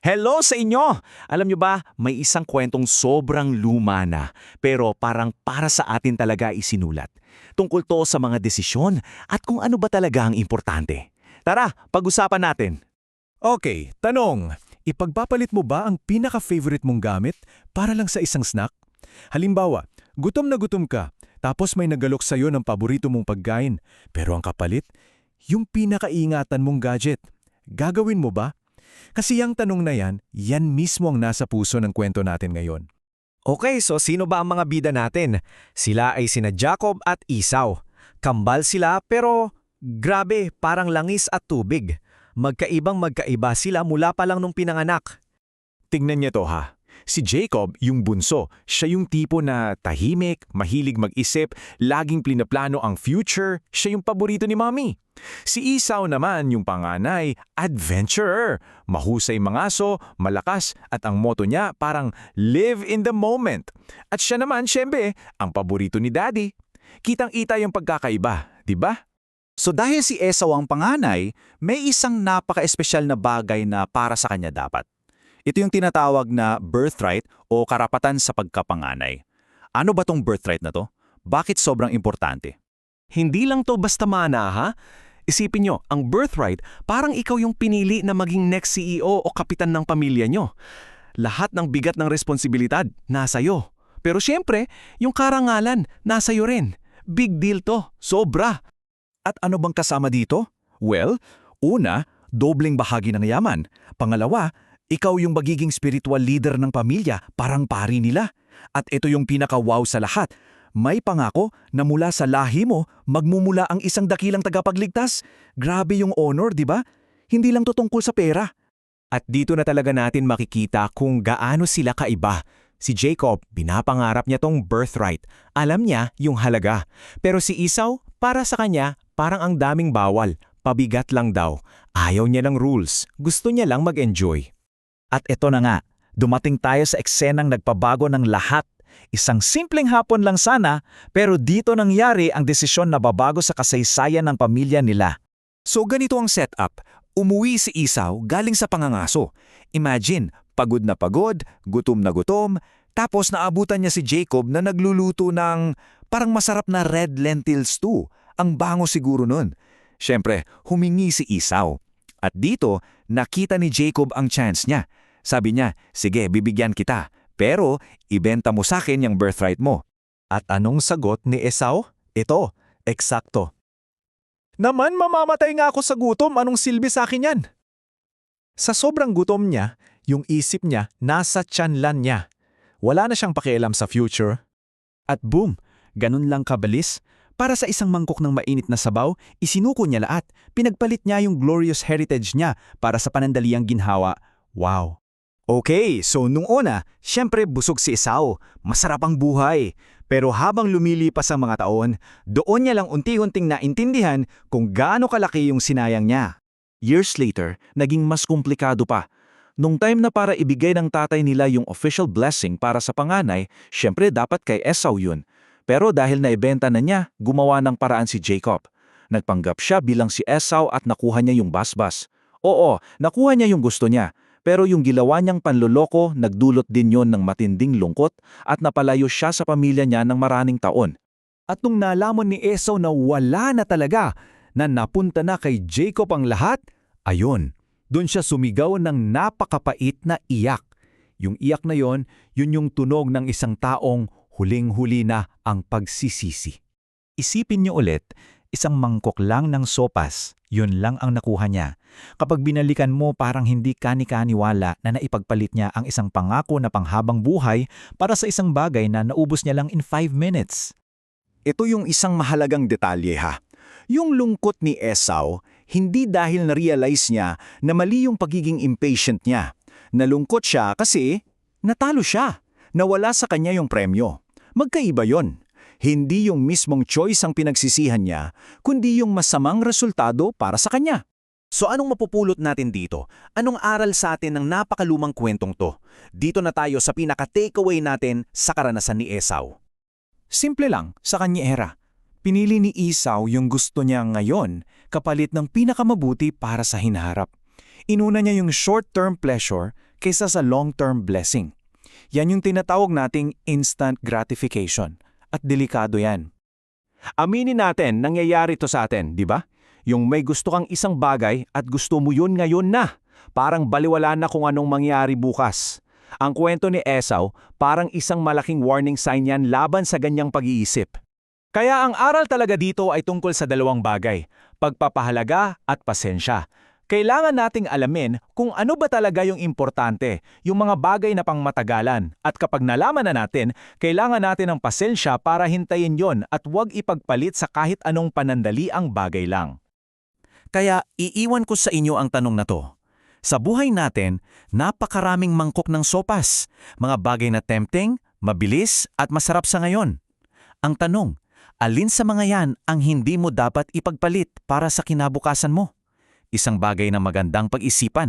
Hello sa inyo! Alam nyo ba, may isang kwentong sobrang luma na, pero parang para sa atin talaga isinulat. Tungkol to sa mga desisyon at kung ano ba talaga ang importante. Tara, pag-usapan natin. Okay, tanong. Ipagpapalit mo ba ang pinaka-favorite mong gamit para lang sa isang snack? Halimbawa, gutom na gutom ka, tapos may nagalok sa'yo ng paborito mong pagkain, pero ang kapalit, yung pinaka-iingatan mong gadget. Gagawin mo ba? Kasi yung tanong na yan mismo ang nasa puso ng kwento natin ngayon. Okay, so sino ba ang mga bida natin? Sila ay sina Jacob at Esau. Kambal sila pero grabe, parang langis at tubig. Magkaibang-magkaiba sila mula pa lang nung pinanganak. Tingnan niyo to ha. Si Jacob, yung bunso, siya yung tipo na tahimik, mahilig mag-isip, laging plinaplano ang future, siya yung paborito ni Mommy. Si Esau naman, yung panganay, adventurer, mahusay mangaso, malakas, at ang motto niya parang live in the moment. At siya naman, syempre, ang paborito ni Daddy. Kitang-kita yung pagkakaiba, di ba? So dahil si Esau ang panganay, may isang napaka-espesyal na bagay na para sa kanya dapat. Ito yung tinatawag na birthright o karapatan sa pagkapanganay. Ano ba tong birthright na to? Bakit sobrang importante? Hindi lang to basta mana ha? Isipin nyo, ang birthright parang ikaw yung pinili na maging next CEO o kapitan ng pamilya nyo. Lahat ng bigat ng responsibilidad nasa iyo. Pero syempre, yung karangalan nasa iyo rin. Big deal to, sobra. At ano bang kasama dito? Well, una, dobleng bahagi ng yaman. Pangalawa, ikaw yung magiging spiritual leader ng pamilya, parang pari nila. At ito yung pinaka-wow sa lahat. May pangako na mula sa lahi mo, magmumula ang isang dakilang tagapagligtas. Grabe yung honor, di ba? Hindi lang to tungkol sa pera. At dito na talaga natin makikita kung gaano sila kaiba. Si Jacob, binapangarap niya tong birthright. Alam niya yung halaga. Pero si Esau, para sa kanya, parang ang daming bawal. Pabigat lang daw. Ayaw niya ng rules. Gusto niya lang mag-enjoy. At ito na nga, dumating tayo sa eksenang nagpabago ng lahat. Isang simpleng hapon lang sana, pero dito nangyari ang desisyon na babago sa kasaysayan ng pamilya nila. So ganito ang setup. Umuwi si Esau galing sa pangangaso. Imagine, pagod na pagod, gutom na gutom, tapos naabutan niya si Jacob na nagluluto ng parang masarap na red lentil stew. Ang bango siguro nun. Siyempre, humingi si Esau. At dito, nakita ni Jacob ang chance niya. Sabi niya, sige, bibigyan kita, pero ibenta mo sa akin yung birthright mo. At anong sagot ni Esau? Ito, eksakto. Naman mamamatay nga ako sa gutom, anong silbi sa akin yan? Sa sobrang gutom niya, yung isip niya nasa tiyanlan niya. Wala na siyang pakialam sa future. At boom, ganun lang kabalis. Para sa isang mangkok ng mainit na sabaw, isinuko niya lahat. Pinagpalit niya yung glorious heritage niya para sa panandaliang ginhawa. Wow! Okay, so nung una, syempre busog si Esau. Masarap ang buhay. Pero habang lumilipas ang mga taon, doon niya lang unti-unting naintindihan kung gaano kalaki yung sinayang niya. Years later, naging mas komplikado pa. Nung time na para ibigay ng tatay nila yung official blessing para sa panganay, syempre dapat kay Esau yun. Pero dahil naibenta na niya, gumawa ng paraan si Jacob. Nagpanggap siya bilang si Esau at nakuha niya yung basbas. Oo, nakuha niya yung gusto niya. Pero yung gilawa niyang panloloko, nagdulot din yon ng matinding lungkot at napalayo siya sa pamilya niya ng maraming taon. At nung nalaman ni Esau na wala na talaga, na napunta na kay Jacob ang lahat, ayun, doon siya sumigaw ng napakapait na iyak. Yung iyak na yon, yun yung tunog ng isang taong huling-huli na ang pagsisisi. Isipin niyo ulit, isang mangkok lang ng sopas, yun lang ang nakuha niya. Kapag binalikan mo parang hindi kani-kaniwala na naipagpalit niya ang isang pangako na panghabang buhay para sa isang bagay na naubos niya lang in 5 minutes. Ito yung isang mahalagang detalye ha. Yung lungkot ni Esau, hindi dahil na-realize niya na mali yung pagiging impatient niya. Nalungkot siya kasi natalo siya. Nawala sa kanya yung premyo. Magkaiba yon. Hindi yung mismong choice ang pinagsisihan niya, kundi yung masamang resultado para sa kanya. So anong mapupulot natin dito? Anong aral sa atin ng napakalumang kwentong to? Dito na tayo sa pinaka-takeaway natin sa karanasan ni Esau. Simple lang, sa kanya era. Pinili ni Esau yung gusto niya ngayon, kapalit ng pinakamabuti para sa hinaharap. Inuna niya yung short-term pleasure kaysa sa long-term blessing. Yan yung tinatawag nating instant gratification. At delikado yan. Aminin natin, nangyayari to sa atin, di ba? Yung may gusto kang isang bagay at gusto mo yun ngayon na. Parang baliwala na kung anong mangyari bukas. Ang kwento ni Esau, parang isang malaking warning sign yan laban sa ganyang pag-iisip. Kaya ang aral talaga dito ay tungkol sa dalawang bagay, pagpapahalaga at pasensya. Kailangan nating alamin kung ano ba talaga yung importante, yung mga bagay na pangmatagalan. At kapag nalaman na natin, kailangan natin ng pasensya para hintayin yon at huwag ipagpalit sa kahit anong panandaliang bagay lang. Kaya iiwan ko sa inyo ang tanong na to. Sa buhay natin, napakaraming mangkok ng sopas, mga bagay na tempting, mabilis at masarap sa ngayon. Ang tanong, alin sa mga yan ang hindi mo dapat ipagpalit para sa kinabukasan mo? Isang bagay na magandang pag-isipan.